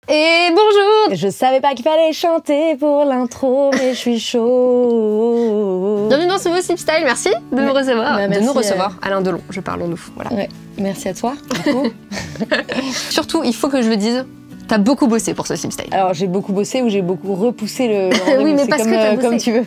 Et bonjour! Je savais pas qu'il fallait chanter pour l'intro, mais je suis chaud. Bienvenue dans ce nouveau Slip Style, merci de me recevoir. Bah, de nous recevoir, Alain Delon, je parle en nous. Voilà. Ouais. Merci à toi, du coup. Surtout, il faut que je le dise, t'as beaucoup bossé pour ce Slip Style. Alors j'ai beaucoup bossé ou j'ai beaucoup repoussé le Oui, mais parce que t'as bossé. comme tu veux.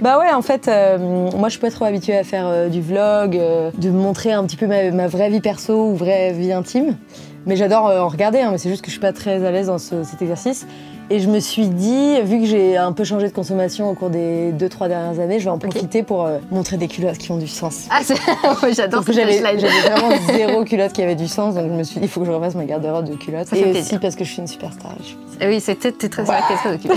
Bah ouais, en fait, moi je suis pas trop habituée à faire du vlog, de montrer un petit peu ma vraie vie perso ou vraie vie intime. Mais j'adore en regarder, hein, mais c'est juste que je suis pas très à l'aise dans cet exercice. Et je me suis dit, vu que j'ai un peu changé de consommation au cours des 2-3 dernières années, je vais en profiter pour montrer des culottes qui ont du sens. Ah, ouais, j'adore cette J'avais slide. vraiment zéro culotte qui avait du sens, donc je me suis dit, il faut que je refasse ma garde-robe de culottes. Ça Et fait aussi plaisir. parce que je suis une superstar. Oui, t'es très occupée.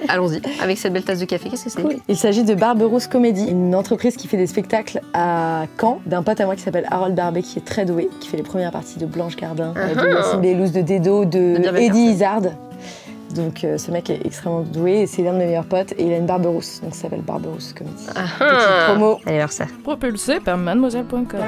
Allons-y, avec cette belle tasse de café, qu'est-ce que c'est? Cool. Il s'agit de Barberousse Comédie, une entreprise qui fait des spectacles à Caen, d'un pote à moi qui s'appelle Harold Barbet, qui est très doué, qui fait les premières parties de Blanche Gardin, de Yacine Bellous, de Dedo, de Eddie Izzard. Donc ce mec est extrêmement doué et c'est l'un de mes meilleurs potes et il a une barbe rousse, donc ça s'appelle Barberousse Comédie. Petite promo. Allez voir ça. Propulsé par mademoiselle.com.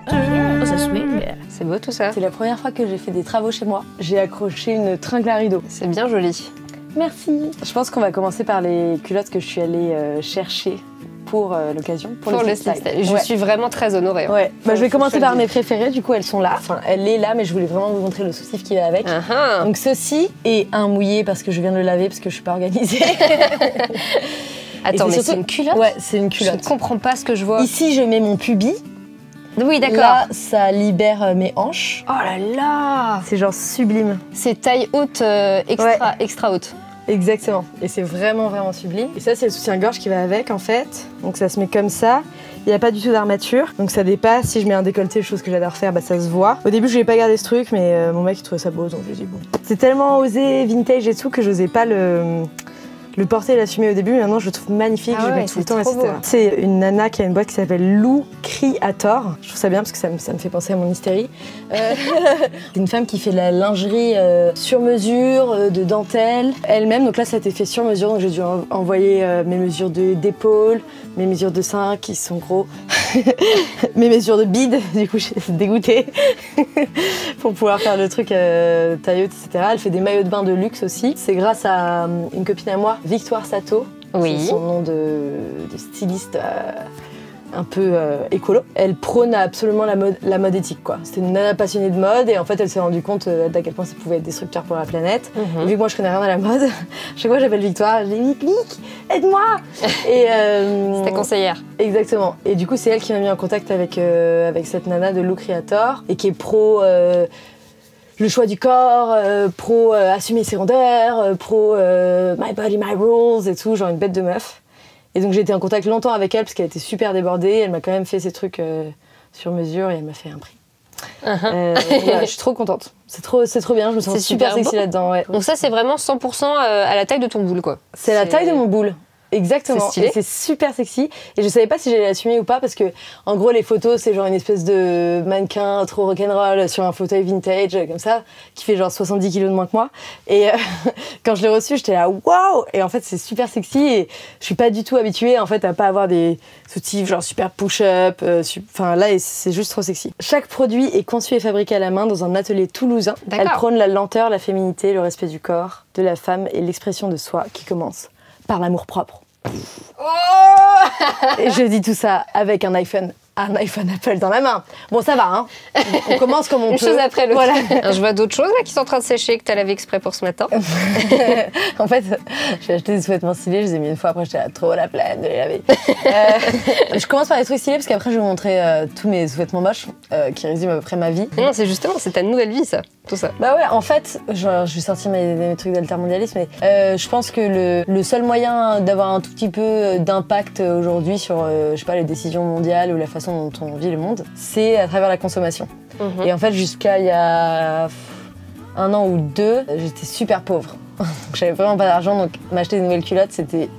Oh, ça swing. C'est beau tout ça. C'est la première fois que j'ai fait des travaux chez moi. J'ai accroché une tringle à rideau. C'est bien joli. Merci. Je pense qu'on va commencer par les culottes que je suis allée chercher pour l'occasion, pour le Slip Slip Style. Style. Je suis vraiment très honorée. Ouais. Bah, je vais commencer par mes préférées, du coup elles sont là. Enfin, elle est là, mais je voulais vraiment vous montrer le soutif qui va avec. Donc ceci est un mouillé parce que je viens de le laver parce que je suis pas organisée. Attends, mais c'est une culotte? Ouais, c'est une culotte. Je ne comprends pas ce que je vois. Ici, je mets mon pubis. Oui, d'accord. Là, ça libère mes hanches. Oh là là! C'est genre sublime. C'est taille haute, extra haute. Exactement. Et c'est vraiment, vraiment sublime. Et ça, c'est le soutien-gorge qui va avec, en fait. Donc ça se met comme ça. Il n'y a pas du tout d'armature. Donc ça dépasse. Si je mets un décolleté, chose que j'adore faire, bah ça se voit. Au début, je n'ai pas gardé ce truc, mais mon mec, il trouvait ça beau, donc je lui ai dit bon. C'est tellement osé, vintage et tout, que j'osais pas le porter et l'assumer au début, mais maintenant je le trouve magnifique, je le mets tout le temps, etc. C'est une nana qui a une boîte qui s'appelle Lou Creator. Je trouve ça bien parce que ça me fait penser à mon hystérie. C'est une femme qui fait de la lingerie sur mesure, de dentelle, elle-même. Donc là, ça a été fait sur mesure, donc j'ai dû envoyer mes mesures d'épaule, mes mesures de seins qui sont gros, mes mesures de bide, du coup, j'ai dégoûtée pour pouvoir faire le truc taille haute, etc. Elle fait des maillots de bain de luxe aussi. C'est grâce à une copine à moi, Victoire Sato, oui. C'est son nom de styliste un peu écolo. Elle prône absolument la mode éthique, quoi. C'était une nana passionnée de mode et en fait elle s'est rendue compte d'à quel point ça pouvait être destructeur pour la planète. Et vu que moi je connais rien à la mode, chaque fois j'appelle Victoire, je dis Vic, aide-moi. Et c'était conseillère. Exactement. Et du coup c'est elle qui m'a mis en contact avec cette nana de Lou Creator et qui est pro le choix du corps, pro assumer ses rondeurs, pro my body, my rules et tout, genre une bête de meuf. Et donc j'ai été en contact longtemps avec elle parce qu'elle était super débordée, elle m'a quand même fait ses trucs sur mesure et elle m'a fait un prix. Ouais, je suis trop contente. C'est trop bien, je me sens super sexy là-dedans. Ouais. Donc ça c'est vraiment 100% à la taille de ton boule, quoi. C'est la taille de mon boule. Exactement, et c'est super sexy et je savais pas si j'allais l'assumer ou pas parce que en gros les photos c'est genre une espèce de mannequin trop rock'n'roll sur un fauteuil vintage comme ça qui fait genre 70 kilos de moins que moi et quand je l'ai reçu j'étais là waouh et en fait c'est super sexy et je suis pas du tout habituée en fait à pas avoir des soutifs genre super push-up enfin là c'est juste trop sexy. Chaque produit est conçu et fabriqué à la main dans un atelier toulousain. Elle prône la lenteur, la féminité, le respect du corps, de la femme et l'expression de soi qui commence par l'amour propre. Oh et je dis tout ça avec un iPhone Apple dans la main. Bon, ça va, hein. On commence comme on peut. Une chose après l'autre. Voilà. Je vois d'autres choses là qui sont en train de sécher que tu as lavé exprès pour ce matin. En fait, j'ai acheté des sous-vêtements stylés, je les ai mis une fois, après j'étais trop la flemme de les laver. Je commence par les trucs stylés parce qu'après je vais vous montrer tous mes sous-vêtements moches qui résument à peu près ma vie. Non, c'est justement, c'est ta nouvelle vie, ça. Tout ça. Bah ouais, en fait, genre, je vais sortir mes trucs d'altermondialisme, mais je pense que le seul moyen d'avoir un tout petit peu d'impact aujourd'hui sur, je sais pas, les décisions mondiales ou la façon dont on vit le monde, c'est à travers la consommation. Et en fait, jusqu'à il y a 1 an ou 2, j'étais super pauvre. Donc j'avais vraiment pas d'argent, donc m'acheter des nouvelles culottes, c'était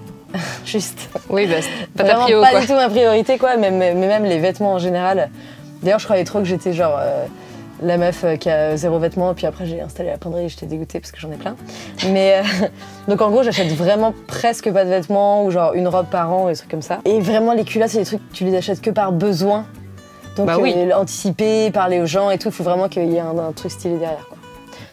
juste... Oui, bah, c'est pas ta prio, pas du tout ma priorité, quoi, mais même les vêtements en général. D'ailleurs, je croyais trop que j'étais genre... la meuf qui a 0 vêtements, puis après j'ai installé la penderie et j'étais dégoûtée parce que j'en ai plein. Mais donc en gros j'achète vraiment presque pas de vêtements ou genre une robe par an ou des trucs comme ça. Et vraiment les culottes c'est des trucs que tu les achètes que par besoin. Donc Bah oui. anticiper, parler aux gens et tout, il faut vraiment qu'il y ait un truc stylé derrière, quoi.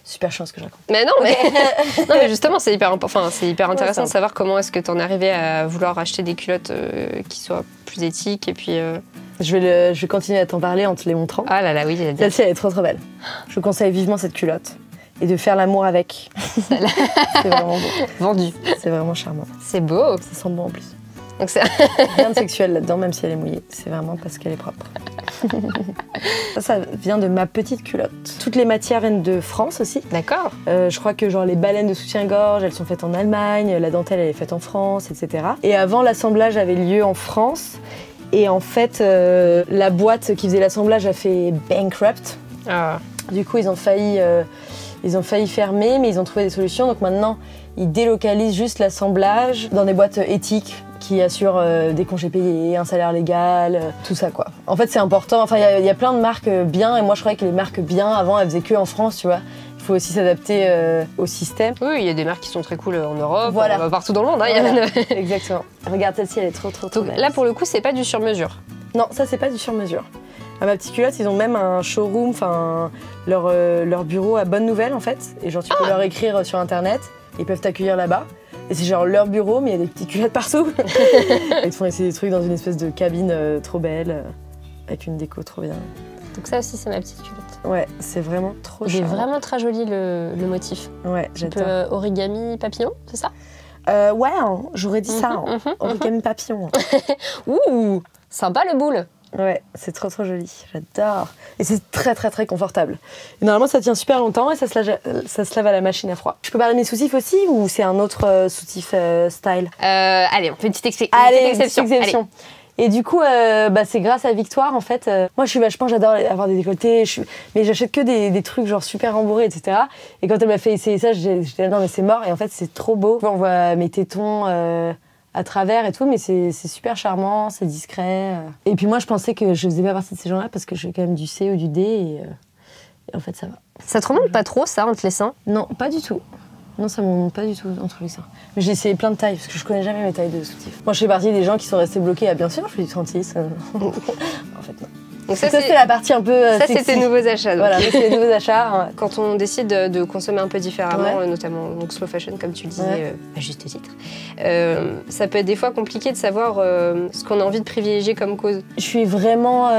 Super chiant ce que je raconte. Mais non, non, mais justement, c'est hyper intéressant Ouais, de savoir comment est-ce que t'en es arrivé à vouloir acheter des culottes qui soient plus éthiques et puis... Je vais continuer à t'en parler en te les montrant. Ah là là, oui, j'allais dire. Celle-ci, elle est trop belle. Je conseille vivement cette culotte. Et de faire l'amour avec. C'est vraiment beau. Vendu. C'est vraiment charmant. C'est beau. Ça sent bon en plus. Donc c'est... Rien de sexuel là-dedans, même si elle est mouillée. C'est vraiment parce qu'elle est propre. Ça vient de ma petite culotte. Toutes les matières viennent de France aussi. D'accord. Je crois que genre les baleines de soutien-gorge, elles sont faites en Allemagne, la dentelle elle est faite en France, etc. Et avant, l'assemblage avait lieu en France. Et en fait, la boîte qui faisait l'assemblage a fait bankrupt. Ah. Du coup, ils ont failli fermer, mais ils ont trouvé des solutions. Donc maintenant, ils délocalisent juste l'assemblage dans des boîtes éthiques qui assurent des congés payés, un salaire légal, tout ça quoi. En fait, c'est important. Enfin, il y a plein de marques bien, et moi je croyais que les marques bien avant, elles faisaient que en France, tu vois. Il faut aussi s'adapter au système. Oui, il y a des marques qui sont très cool en Europe, Voilà. Partout dans le monde. Hein, Voilà. il y a... Exactement. Regarde, celle-ci, elle est trop Donc belle. là, pour le coup, c'est pas du sur-mesure. Non, ça c'est pas du sur-mesure. À ma petite culotte, ils ont même un showroom, enfin leur bureau à Bonne Nouvelle en fait. Et genre tu peux leur écrire sur internet, ils peuvent t'accueillir là-bas. Et c'est genre leur bureau, mais il y a des petites culottes partout. Ils te font essayer des trucs dans une espèce de cabine trop belle, avec une déco trop bien. Donc ça aussi, c'est ma petite culotte. Ouais, c'est vraiment trop Il est charmant. vraiment très joli le motif. Ouais, Un peu j'adore. origami papillon, c'est ça? Ouais, hein, j'aurais dit ça. Hein. Origami papillon. Ouh, sympa le boule. Ouais, c'est trop joli, j'adore. Et c'est très confortable. Et normalement ça tient super longtemps et ça se lave à la machine à froid. Je peux parler de mes soutifs aussi ou c'est un autre soutif style? Allez, on fait une petite exception. Allez. Et du coup, c'est grâce à Victoire en fait. Moi je suis vachement, j'adore avoir des décolletés, mais j'achète que des trucs genre super rembourrés, etc. Et quand elle m'a fait essayer ça, j'étais là, non mais c'est mort. Et en fait c'est trop beau. On voit mes tétons à travers et tout, mais c'est super charmant, c'est discret. Et puis moi, je pensais que je faisais pas partie de ces gens-là parce que j'ai quand même du C ou du D et en fait, ça va. Ça te remonte pas trop, ça, entre les seins? Non, pas du tout. Non, ça me remonte pas du tout entre les seins. Mais j'ai essayé plein de tailles parce que je connais jamais mes tailles de soutifs. Moi, je fais partie des gens qui sont restés bloqués. Ah, bien sûr, je fais du 36. En fait, non. Donc ça, c'est la partie un peu ça, sexy. c'est tes nouveaux achats. Donc. Voilà, c'est les nouveaux achats. Ouais. Quand on décide de consommer un peu différemment, Ouais. notamment donc slow fashion, comme tu le disais, Ouais. à juste titre, ça peut être des fois compliqué de savoir ce qu'on a envie de privilégier comme cause. Je suis vraiment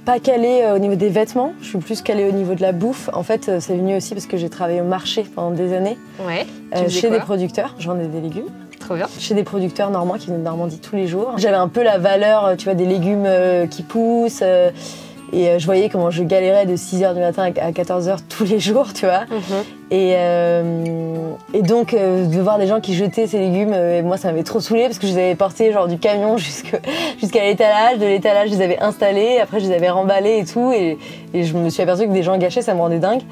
pas calée au niveau des vêtements, je suis plus calée au niveau de la bouffe. En fait, c'est venu aussi parce que j'ai travaillé au marché pendant des années, Ouais. chez des producteurs, je vendais des légumes. Trop bien. Chez des producteurs normands qui venaient de Normandie tous les jours. J'avais un peu la valeur, tu vois, des légumes qui poussent. Et je voyais comment je galérais de 6h du matin à 14h tous les jours, tu vois. Et donc, de voir des gens qui jetaient ces légumes, moi, ça m'avait trop saoulée parce que je les avais portés genre du camion jusqu'à l'étalage. De l'étalage, je les avais installés. Après, je les avais remballés et tout. Et je me suis aperçue que des gens gâchaient, ça me rendait dingue.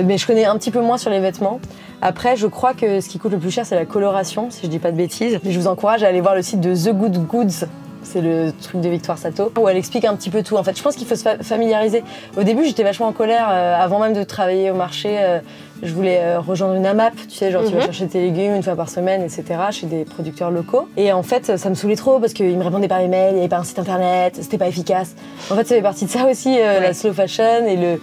Mais je connais un petit peu moins sur les vêtements. Après, je crois que ce qui coûte le plus cher, c'est la coloration, si je dis pas de bêtises. Mais je vous encourage à aller voir le site de The Good Goods. C'est le truc de Victoire Sato, où elle explique un petit peu tout. En fait, je pense qu'il faut se familiariser. Au début, j'étais vachement en colère. Avant même de travailler au marché, je voulais rejoindre une AMAP. Tu sais, genre tu vas chercher tes légumes une fois par semaine, etc. chez des producteurs locaux. Et en fait, ça me saoulait trop parce qu'ils me répondaient par email, il n'y avait pas un site internet, c'était pas efficace. En fait, ça fait partie de ça aussi, la slow fashion et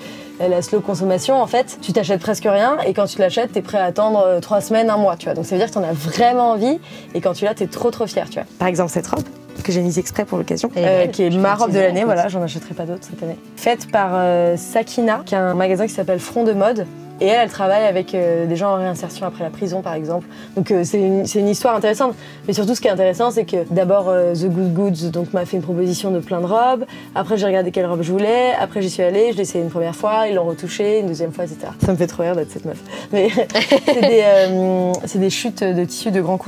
la slow consommation. En fait, tu t'achètes presque rien et quand tu l'achètes, t'es prêt à attendre 3 semaines, 1 mois, tu vois. Donc ça veut dire que t'en as vraiment envie et quand tu l'as, t'es trop fière, tu vois. Par exemple, cette robe que j'ai mise exprès pour l'occasion, qui est ma robe de l'année, voilà, j'en achèterai pas d'autres cette année. Faite par Sakina, qui a un magasin qui s'appelle Front de Mode. Et elle travaille avec des gens en réinsertion après la prison, par exemple. Donc c'est une histoire intéressante. Mais surtout, ce qui est intéressant, c'est que d'abord, The Good Goods donc, m'a fait une proposition de plein de robes. Après, j'ai regardé quelle robe je voulais. Après, j'y suis allée, je l'ai essayé une première fois, ils l'ont retouchée, une deuxième fois, etc. Ça me fait trop rire d'être cette meuf. Mais c'est des chutes de tissu de grands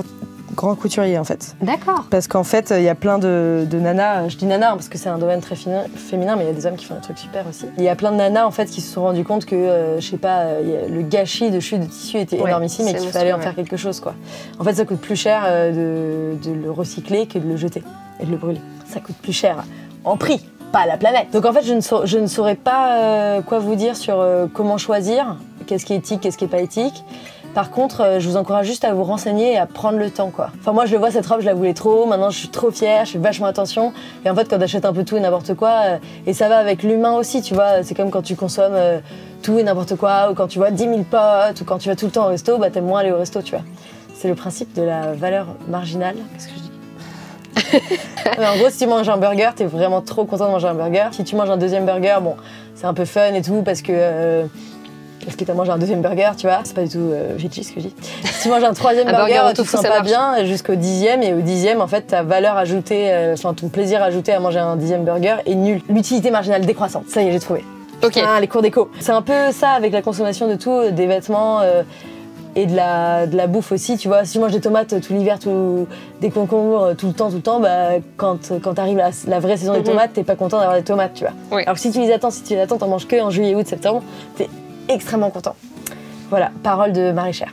couturiers, en fait. D'accord. Parce qu'en fait, il y a plein de nanas, je dis nanas parce que c'est un domaine très féminin, mais il y a des hommes qui font des trucs super aussi. Il y a plein de nanas en fait qui se sont rendus compte que, je sais pas, le gâchis de chute de tissu était énormissime et qu'il fallait en faire quelque chose, quoi. En fait, ça coûte plus cher de le recycler que de le jeter et de le brûler. Ça coûte plus cher en prix, pas à la planète. Donc en fait, je ne saurais pas quoi vous dire sur comment choisir, qu'est-ce qui est éthique, qu'est-ce qui est pas éthique. Par contre, je vous encourage juste à vous renseigner et à prendre le temps, quoi. Enfin, moi, je le vois, cette robe, je la voulais trop. Maintenant, je suis trop fière, je fais vachement attention. Et en fait, quand t'achètes un peu tout et n'importe quoi, et ça va avec l'humain aussi, tu vois. C'est comme quand tu consommes tout et n'importe quoi, ou quand tu vois 10 000 potes, ou quand tu vas tout le temps au resto, bah t'aimes moins aller au resto, tu vois. C'est le principe de la valeur marginale. Qu'est-ce que je dis? En gros, si tu manges un burger, t'es vraiment trop content de manger un burger. Si tu manges un deuxième burger, bon, c'est un peu fun et tout parce que t'as mangé un deuxième burger, tu vois. C'est pas du tout veggie ce que je dis. Si tu manges un troisième burger, tu te sens pas bien jusqu'au 10e et au 10e, en fait, ta valeur ajoutée, ton plaisir ajouté à manger un 10e burger est nul. L'utilité marginale décroissante. Ça y est, j'ai trouvé. Ok. Les cours d'éco. C'est un peu ça avec la consommation de tout, des vêtements. Et de la bouffe aussi, tu vois. Si tu manges des tomates tout l'hiver, des concombres tout le temps, bah, quand arrive la vraie saison des tomates, t'es pas content d'avoir des tomates, tu vois. Oui. Alors que si tu les attends, t'en manges que en juillet, août, septembre, t'es extrêmement content. Voilà, parole de maraîchère.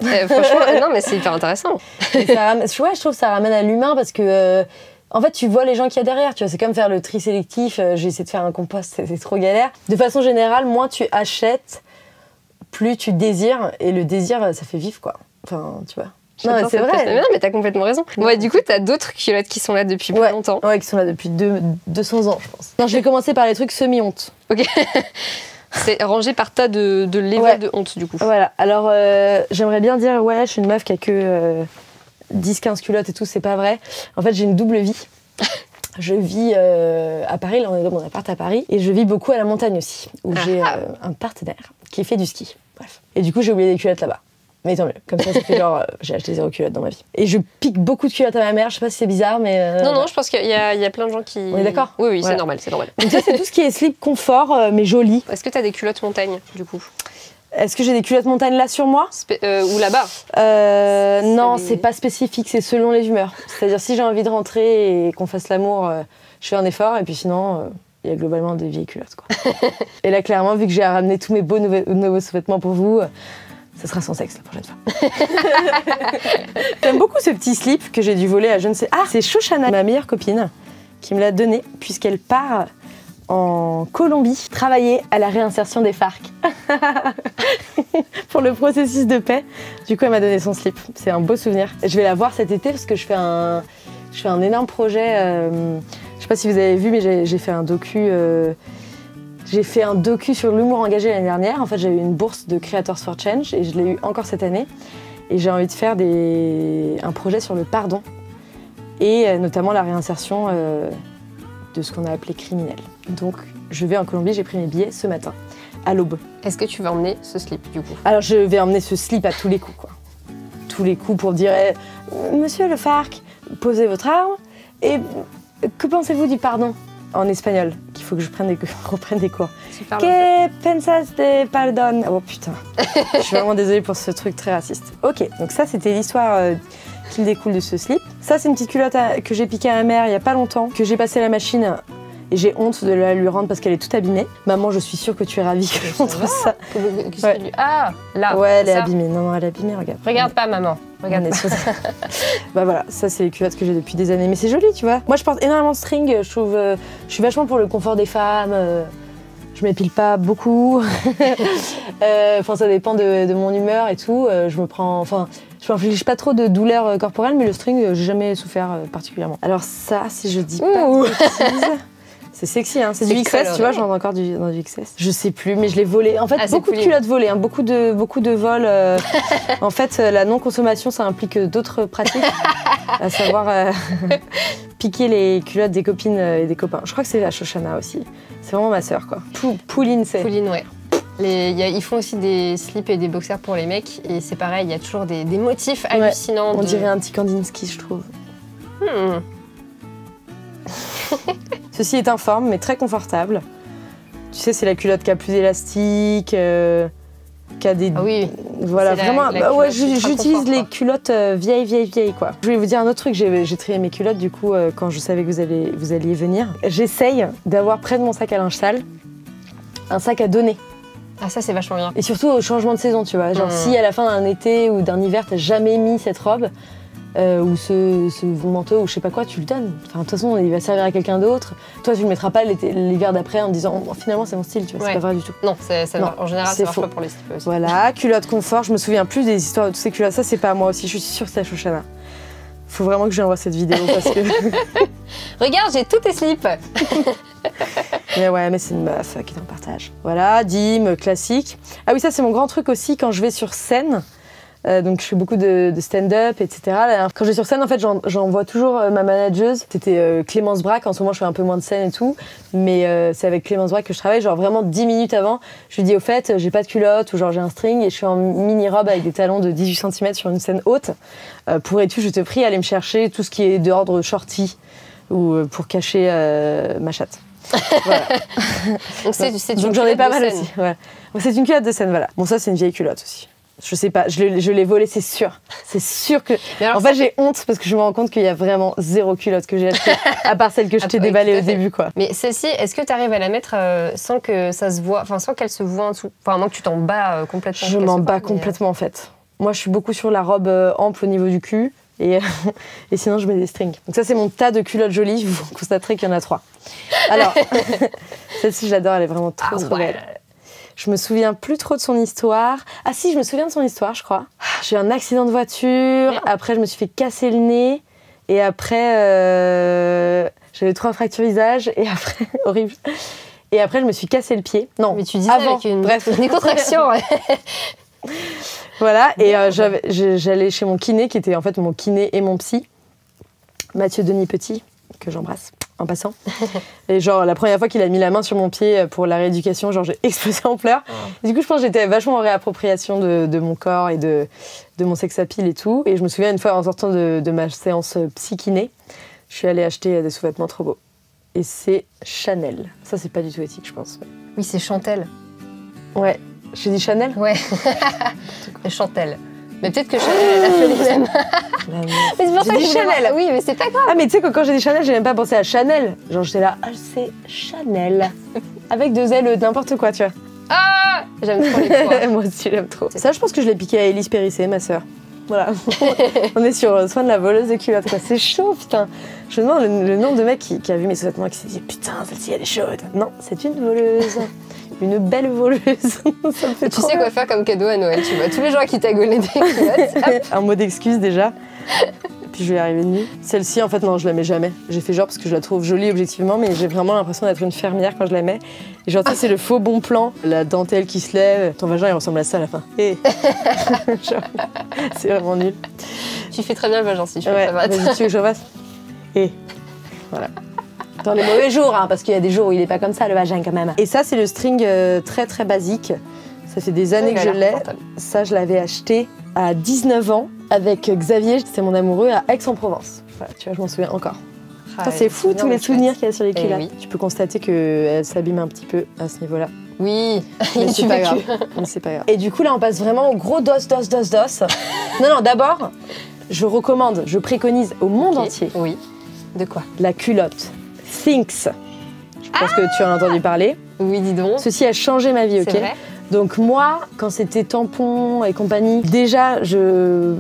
Franchement, non, mais c'est hyper intéressant. Je trouve que ça ramène à l'humain parce que, en fait, tu vois les gens qu'il y a derrière, tu vois. C'est comme faire le tri sélectif. J'ai essayé de faire un compost, c'est trop galère. De façon générale, moins tu achètes, plus tu désires, et le désir, ça fait vivre, quoi. Enfin, tu vois. Non, mais c'est vrai. Non, mais t'as complètement raison. Ouais, du coup, t'as d'autres culottes qui sont là depuis plus longtemps. Ouais, qui sont là depuis 200 ans, je pense. Non, je vais commencer par les trucs semi-honte. Ok. C'est rangé par tas de level de honte, du coup. Voilà. Alors, j'aimerais bien dire, ouais, je suis une meuf qui a que 10-15 culottes et tout, c'est pas vrai. En fait, j'ai une double vie. Je vis à Paris, là on est dans mon appart à Paris, et je vis beaucoup à la montagne aussi, où j'ai un partenaire qui fait du ski. Bref. Et du coup, j'ai oublié des culottes là-bas. Mais tant mieux, comme ça fait genre, j'ai acheté 0 culottes dans ma vie. Et je pique beaucoup de culottes à ma mère, je sais pas si c'est bizarre, mais... Non, je pense qu'il y a plein de gens qui... On est d'accord ? Oui, voilà. C'est normal. Donc ça, c'est tout ce qui est slip confort, mais joli. Est-ce que t'as des culottes montagne, du coup ? Est-ce que j'ai des culottes montagne là sur moi ? Ou là-bas ? Non, c'est pas spécifique, c'est selon les humeurs. C'est-à-dire si j'ai envie de rentrer et qu'on fasse l'amour, je fais un effort, et puis sinon, il y a globalement des vieilles culottes, quoi. Et là, clairement, vu que j'ai ramené tous mes beaux nouveaux sous-vêtements pour vous, ça sera sans sexe la prochaine fois. J'aime beaucoup ce petit slip que j'ai dû voler à je ne sais... Ah, c'est Shoshana, ma meilleure copine, qui me l'a donné, puisqu'elle part en Colombie travailler à la réinsertion des FARC. Pour le processus de paix. Du coup, elle m'a donné son slip. C'est un beau souvenir. Je vais la voir cet été parce que je fais un énorme projet. Je sais pas si vous avez vu, mais j'ai fait un docu... J'ai fait un docu sur l'humour engagé l'année dernière. En fait, j'ai eu une bourse de Creators for Change et je l'ai eu encore cette année. Et j'ai envie de faire un projet sur le pardon et notamment la réinsertion de ce qu'on a appelé criminel. Donc, je vais en Colombie, j'ai pris mes billets ce matin, à l'aube. Est-ce que tu vas emmener ce slip, du coup ? Alors, je vais emmener ce slip à tous les coups, quoi. Tous les coups pour dire Monsieur le FARC, posez votre arme et que pensez-vous du pardon ? En espagnol, qu'il faut que je reprenne des cours. Que pensas de pardon ? Oh putain, je suis vraiment désolée pour ce truc très raciste. Ok, donc ça c'était l'histoire qui me découle de ce slip. Ça c'est une petite culotte que j'ai piquée à ma mère il y a pas longtemps, que j'ai passé à la machine et j'ai honte de la lui rendre parce qu'elle est toute abîmée. Maman, je suis sûre que tu es ravie que je montre ça. Ouais. Ah, là. Ouais, elle est abîmée. Non, elle est abîmée, regarde. Regarde pas, maman. Regarde pas. Bah voilà, ça c'est les culottes que j'ai depuis des années. Mais c'est joli, tu vois. Moi, je porte énormément de string. Je trouve, je suis vachement pour le confort des femmes. Je m'épile pas beaucoup. Enfin, ça dépend de mon humeur et tout. Je m'inflige pas trop de douleurs corporelles, mais le string, j'ai jamais souffert particulièrement. Alors ça, si je dis pas de bêtises... C'est sexy, hein. C'est du XS, tu vois, j'en ai encore dans du XS. Je sais plus, mais je l'ai volé. En fait, beaucoup de culottes volées, hein, beaucoup de vols. En fait, la non-consommation, ça implique d'autres pratiques, à savoir piquer les culottes des copines et des copains. Je crois que c'est la Shoshana aussi. C'est vraiment ma sœur, quoi. Pouline, c'est. Pouline, ouais. Ils font aussi des slips et des boxers pour les mecs, et c'est pareil, il y a toujours des motifs hallucinants. On dirait un petit Kandinsky, je trouve. Ceci est informe, mais très confortable. Tu sais, c'est la culotte qui a plus d'élastique, qui a des... Ah oui. Voilà, vraiment... j'utilise les culottes vieilles, quoi. Je vais vous dire un autre truc, j'ai trié mes culottes, du coup, quand je savais que vous alliez venir. J'essaye d'avoir près de mon sac à linge sale un sac à donner. Ah, ça, c'est vachement bien. Et surtout au changement de saison, tu vois. Genre, si à la fin d'un été ou d'un hiver, t'as jamais mis cette robe, ou ce manteau ou je sais pas quoi, tu le donnes. Enfin, de toute façon, il va servir à quelqu'un d'autre. Toi, tu le mettras pas l'hiver d'après en te disant oh, finalement c'est mon style, tu vois, c'est pas vrai du tout. Non, Non, en général, ça marche pas pour les slips aussi. Voilà, culotte confort, je me souviens plus des histoires de toutes ces culottes. Ça, c'est pas à moi aussi, je suis sûre que c'est à Shoshana. Faut vraiment que j'envoie cette vidéo parce que. Regarde, j'ai tous tes slips. Mais ouais, mais c'est une meuf qui est en partage. Voilà, dîme, classique. Ah oui, ça c'est mon grand truc aussi quand je vais sur scène. Donc je fais beaucoup de stand-up, etc. Alors, quand je vais sur scène, en fait, j'envoie toujours ma manageuse. C'était Clémence Braque. En ce moment, je fais un peu moins de scène et tout. Mais c'est avec Clémence Braque que je travaille. Genre vraiment 10 minutes avant, je lui dis au fait, j'ai pas de culotte ou genre j'ai un string et je suis en mini-robe avec des talons de 18 cm sur une scène haute. Pourrais-tu, je te prie, aller me chercher tout ce qui est d'ordre shorty ou pour cacher ma chatte. Voilà. Donc j'en ai pas mal aussi. Ouais. C'est une culotte de scène, voilà. Bon, ça, c'est une vieille culotte aussi. Je sais pas, je l'ai volée, c'est sûr. C'est sûr que. En fait, j'ai honte parce que je me rends compte qu'il y a vraiment 0 culotte que j'ai achetée, à part celle que je t'ai déballée au début, quoi. Mais celle-ci, est-ce que tu arrives à la mettre sans que ça se voit, enfin sans qu'elle se voit en dessous, enfin moins que tu t'en bats complètement. Je m'en bats complètement en fait. Moi, je suis beaucoup sur la robe ample au niveau du cul et sinon je mets des strings. Donc ça, c'est mon tas de culottes jolies. Vous constaterez qu'il y en a 3. Alors, celle-ci, j'adore, elle est vraiment trop belle. Je me souviens plus trop de son histoire. Ah si, je me souviens de son histoire, je crois. J'ai eu un accident de voiture. Après, je me suis fait casser le nez. Et après, j'avais 3 fractures visage. Et après, horrible. Et après, je me suis cassé le pied. Non, mais tu disais avant. Avec une Bref, des contractions. Ouais. Voilà. Et j'allais chez mon kiné, qui était en fait mon kiné et mon psy, Mathieu Denis Petit, que j'embrasse en passant. Et genre, la première fois qu'il a mis la main sur mon pied pour la rééducation, genre, j'ai explosé en pleurs. Et du coup, je pense que j'étais vachement en réappropriation de mon corps et de mon sex appeal et tout. Et je me souviens une fois, en sortant de ma séance psy-kiné, je suis allée acheter des sous-vêtements trop beaux. Et c'est Chanel. Ça, c'est pas du tout éthique, je pense. Ouais. Oui, c'est Chantel. Ouais. J'ai dit Chanel ? Ouais. Chantel. Mais peut-être que Chanel, elle a fait les mêmes. Mais c'est pour ça que Chanel. Oui, mais c'est pas grave. Ah, mais tu sais que quand j'ai dit Chanel, j'ai même pas pensé à Chanel. Genre, j'étais là, c'est Chanel. Avec 2 L, n'importe quoi, tu vois. Ah, j'aime trop les poids. Moi aussi, j'aime trop. Ça, je pense que je l'ai piqué à Élise Périssé, ma sœur. Voilà. On est sur soin de la voleuse de culottes, quoi. C'est chaud, putain. Je me demande le nombre de mecs qui a vu mes sous-vêtements et qui s'est dit putain, celle-ci, elle est chaude. Non, c'est une voleuse. Une belle voleuse. Ça me fait tu sais quoi faire comme cadeau à Noël, tu vois. Tous les gens qui t'ont gaulé des culottes. Un mot d'excuse déjà. Puis je vais y arriver nu. Celle-ci, en fait, non, je la mets jamais. J'ai fait genre parce que je la trouve jolie objectivement, mais j'ai vraiment l'impression d'être une fermière quand je la mets. Et genre, tu sais, c'est le faux bon plan. La dentelle qui se lève. Ton vagin, il ressemble à ça à la fin. Et c'est vraiment nul. Tu fais très bien le vagin si je fais ouais, vas-y, tu veux que je fasse. Et voilà. Dans les mauvais jours, hein, parce qu'il y a des jours où il est pas comme ça, le vagin, quand même. Et ça, c'est le string très, très basique. Ça fait des années que je l'ai. Ça, je l'avais acheté à 19 ans avec Xavier, c'était mon amoureux, à Aix-en-Provence. Voilà, tu vois, je m'en souviens encore. Ah, c'est fou, tous les souvenirs qu'il y a sur les culottes. Oui. Tu peux constater qu'elle s'abîme un petit peu à ce niveau-là. Oui, mais c'est pas grave. Mais c'est pas grave. Et du coup, là, on passe vraiment au gros dos. Non, d'abord, je recommande, je préconise au monde entier. Oui. De quoi ? La culotte Thinx. Je pense que tu en as entendu parler. Oui, dis donc. Ceci a changé ma vie, ok ? C'est vrai ? Donc moi, quand c'était tampons et compagnie, déjà, je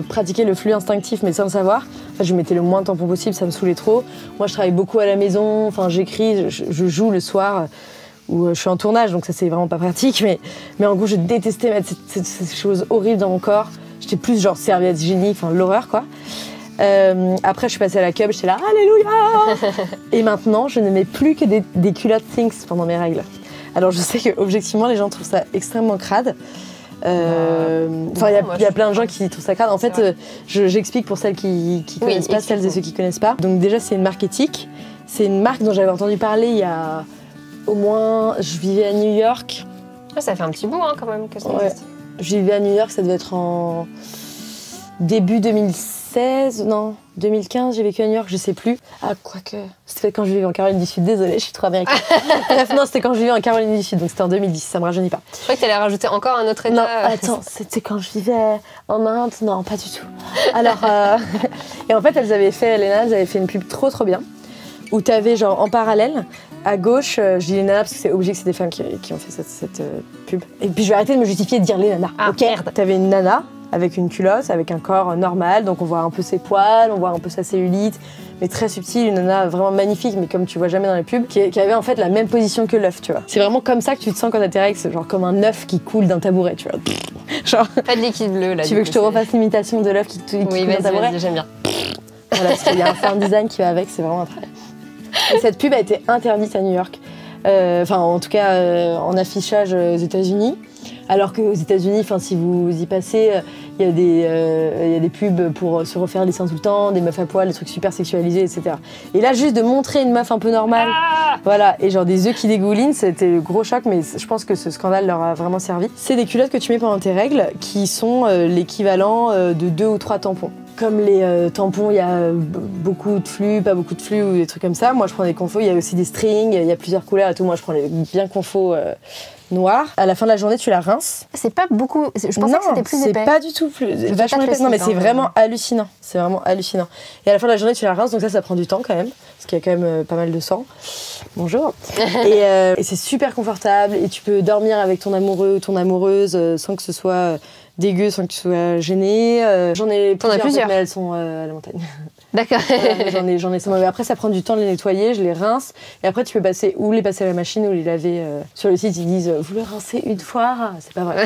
pratiquais le flux instinctif, mais sans le savoir. Enfin, je mettais le moins de tampons possible, ça me saoulait trop. Moi, je travaille beaucoup à la maison, enfin, j'écris, je joue le soir, où je suis en tournage, donc ça, c'est vraiment pas pratique. Mais en gros, je détestais mettre ces choses horribles dans mon corps. J'étais plus genre serviette hygiénique, enfin, l'horreur, quoi. Après, je suis passée à la cub, j'étais là, alléluia. Et maintenant, je ne mets plus que des culottes Thinx pendant mes règles. Alors, je sais qu'objectivement, les gens trouvent ça extrêmement crade. Enfin, il y a plein de gens qui trouvent ça crade. En fait, j'explique pour celles qui connaissent pas, celles et ceux qui connaissent pas. Donc déjà, c'est une marque éthique. C'est une marque dont j'avais entendu parler il y a au moins... Je vivais à New York. Ouais, ça fait un petit bout, hein, quand même, que ça existe. Je vivais à New York, ça devait être en début 2016, non, 2015, j'ai vécu à New York, je sais plus. Ah, quoique, c'était quand je vivais en Caroline du Sud, désolée, je suis trop américaine. Bref, non, c'était quand je vivais en Caroline du Sud, donc c'était en 2010, ça me rajeunit pas. Je croyais que t'allais rajouter encore un autre état. Non, attends, c'était quand je vivais en Inde, non, pas du tout. Alors, et en fait, elles avaient fait une pub trop bien, où t'avais genre en parallèle, à gauche, je dis les nanas parce que c'est obligé que c'est des femmes qui ont fait cette pub. Et puis je vais arrêter de me justifier de dire les nanas, ok ? Merde. T'avais une nana avec une culotte, avec un corps normal. Donc on voit un peu ses poils, on voit un peu sa cellulite, mais très subtile, une nana vraiment magnifique, mais comme tu vois jamais dans les pubs, qui avait en fait la même position que l'œuf, tu vois. C'est vraiment comme ça que tu te sens quand t'as tes règles, genre comme un œuf qui coule d'un tabouret, tu vois. Genre... Pas de liquide bleu, là. Tu veux que je te refasse l'imitation de l'œuf qui coule d'un tabouret? Oui, j'aime bien. Voilà, parce qu'il y a un sound design qui va avec, c'est vraiment incroyable. Et cette pub a été interdite à New York. Enfin, en tout cas, en affichage aux États-Unis. Alors qu'aux États-Unis, si vous y passez, il y a des pubs pour se refaire les seins tout le temps, des meufs à poil, des trucs super sexualisés, etc. Et là, juste de montrer une meuf un peu normale, voilà, et genre des œufs qui dégoulinent, c'était le gros choc, mais je pense que ce scandale leur a vraiment servi. C'est des culottes que tu mets pendant tes règles qui sont l'équivalent de 2 ou 3 tampons. Comme les tampons, il y a beaucoup de flux, pas beaucoup de flux ou des trucs comme ça. Moi, je prends des confos, il y a aussi des strings, il y a plusieurs couleurs et tout. Moi, je prends les bien confos noirs. À la fin de la journée, tu la rinces. C'est pas beaucoup. Je pensais que c'était plus épais. C'est pas du tout plus. Vachement épais. Non, mais c'est vraiment hallucinant. C'est vraiment hallucinant. Et à la fin de la journée, tu la rinces, donc ça prend du temps quand même, parce qu'il y a quand même pas mal de sang. Bonjour. Et c'est super confortable. Et tu peux dormir avec ton amoureux ou ton amoureuse sans que ce soit dégueu, sans que tu sois gêné. J'en ai plusieurs, mais elles sont à la montagne. D'accord. J'en ai 100. Mais après, ça prend du temps de les nettoyer, je les rince. Et après, tu peux les passer à la machine ou les laver. Sur le site, ils disent vous le rincez une fois. C'est pas vrai.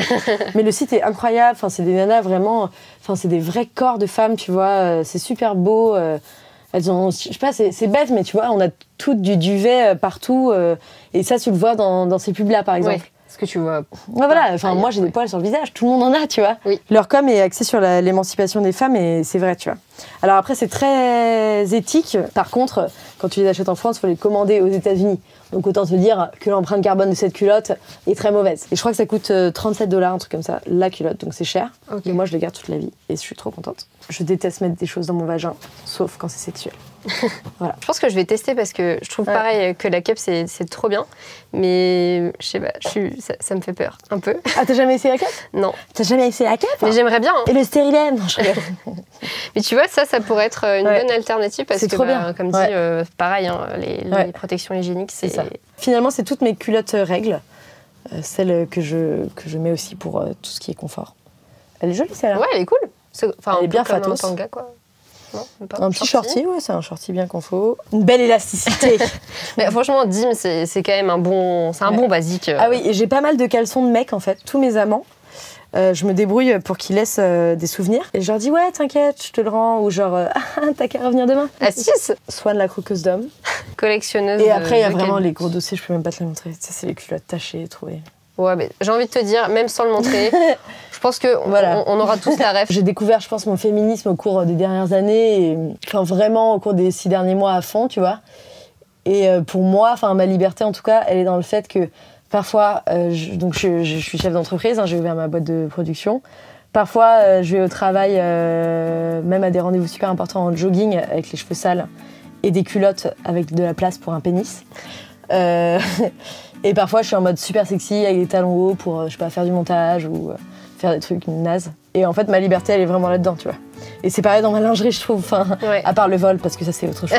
Mais le site est incroyable. Enfin, c'est des nanas vraiment. Enfin, c'est des vrais corps de femmes, tu vois. C'est super beau. Elles ont, je sais pas, c'est bête, mais tu vois, on a toutes du duvet partout. Et ça, tu le vois dans ces pubs-là, par exemple. Ouais. Ce que tu vois. Ouais, voilà, enfin, moi j'ai des poils sur le visage, tout le monde en a, tu vois. Oui. Leur com est axé sur l'émancipation des femmes et c'est vrai, tu vois. Alors après, c'est très éthique. Par contre, quand tu les achètes en France, il faut les commander aux États-Unis. Donc autant te dire que l'empreinte carbone de cette culotte est très mauvaise. Et je crois que ça coûte $37, un truc comme ça, la culotte, donc c'est cher. Okay. Et moi, je les garde toute la vie et je suis trop contente. Je déteste mettre des choses dans mon vagin, sauf quand c'est sexuel. Voilà. Je pense que je vais tester parce que je trouve pareil que la cup c'est trop bien, mais je sais pas, ça me fait peur un peu. Ah, t'as jamais essayé la cup? Non. T'as jamais essayé la cup? Mais j'aimerais bien. Hein. Et le stérilet? Non, je rigole. Mais tu vois, ça pourrait être une bonne alternative parce que, trop bien. Comme dit, pareil, hein, les protections hygiéniques, c'est ça. Finalement, c'est toutes mes culottes règles, celles que je mets aussi pour tout ce qui est confort. Elle est jolie, celle-là. Ouais, elle est cool. Enfin, elle est bien fatos. Un tanga, quoi. Non, pas un petit shorty, ouais, c'est un shorty bien confort. Une belle élasticité. Mais franchement, Dim, c'est quand même un bon basique. Ah oui, et j'ai pas mal de caleçons de mecs en fait, tous mes amants. Je me débrouille pour qu'ils laissent des souvenirs. Et je leur dis, ouais, t'inquiète, je te le rends. Ou genre, t'as qu'à revenir demain. Ah, 6 Swan la croqueuse d'homme. Collectionneuse. Et après, il y a vraiment les gros dossiers, je peux même pas te les montrer. Ça, c'est les culottes tachées, trouvées. Ouais, mais j'ai envie de te dire, même sans le montrer, je pense qu'on on aura tous la ref. J'ai découvert, je pense, mon féminisme au cours des dernières années, et, enfin vraiment au cours des 6 derniers mois à fond, tu vois. Et pour moi, enfin ma liberté en tout cas, elle est dans le fait que parfois, je suis chef d'entreprise, hein, j'ai ouvert ma boîte de production. Parfois, je vais au travail, même à des rendez-vous super importants en jogging, avec les cheveux sales et des culottes avec de la place pour un pénis. Et parfois, je suis en mode super sexy avec des talons hauts pour, je sais pas, faire du montage ou faire des trucs nazes. Et en fait, ma liberté, elle est vraiment là-dedans, tu vois. Et c'est pareil dans ma lingerie, je trouve. Enfin, à part le vol, parce que ça, c'est autre chose.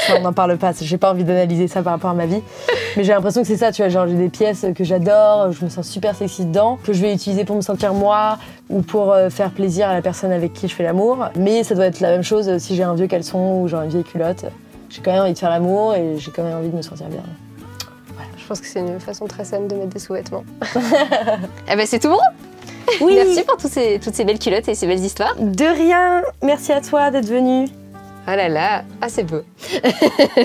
Ça, on n'en parle pas. J'ai pas envie d'analyser ça par rapport à ma vie. Mais j'ai l'impression que c'est ça, tu vois. Genre, j'ai des pièces que j'adore, je me sens super sexy dedans, que je vais utiliser pour me sentir moi ou pour faire plaisir à la personne avec qui je fais l'amour. Mais ça doit être la même chose si j'ai un vieux caleçon ou genre une vieille culotte. J'ai quand même envie de faire l'amour et j'ai quand même envie de me sentir bien. Je pense que c'est une façon très saine de mettre des sous-vêtements. Eh ben c'est tout bon. Oui. Merci pour toutes ces belles culottes et ces belles histoires. De rien. Merci à toi d'être venu. Ah là là, ah c'est beau.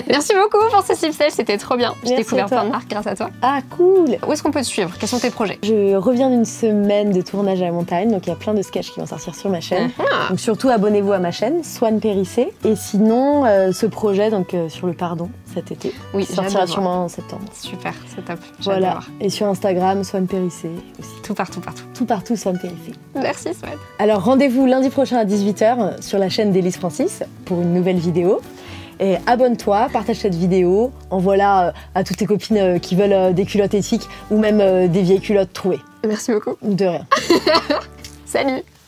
Merci beaucoup pour ce slip-sale, c'était trop bien. J'ai découvert plein de marques grâce à toi. Ah cool. Où est-ce qu'on peut te suivre? Quels sont tes projets? Je reviens d'une semaine de tournage à la montagne, donc il y a plein de sketchs qui vont sortir sur ma chaîne. Donc surtout abonnez-vous à ma chaîne, Swan Périssé. Et sinon, ce projet donc sur le pardon cet été, sortira sûrement en septembre. Super, c'est top. Voilà. Et sur Instagram, Swan Périssé aussi. Tout partout. Tout partout, Swan Périssé. Merci Swan. Alors rendez-vous lundi prochain à 18h sur la chaîne d'Élise Francis pour une nouvelle vidéo. Et abonne-toi, partage cette vidéo, envoie-la à toutes tes copines qui veulent des culottes éthiques ou même des vieilles culottes trouées. Merci beaucoup. De rien. Salut.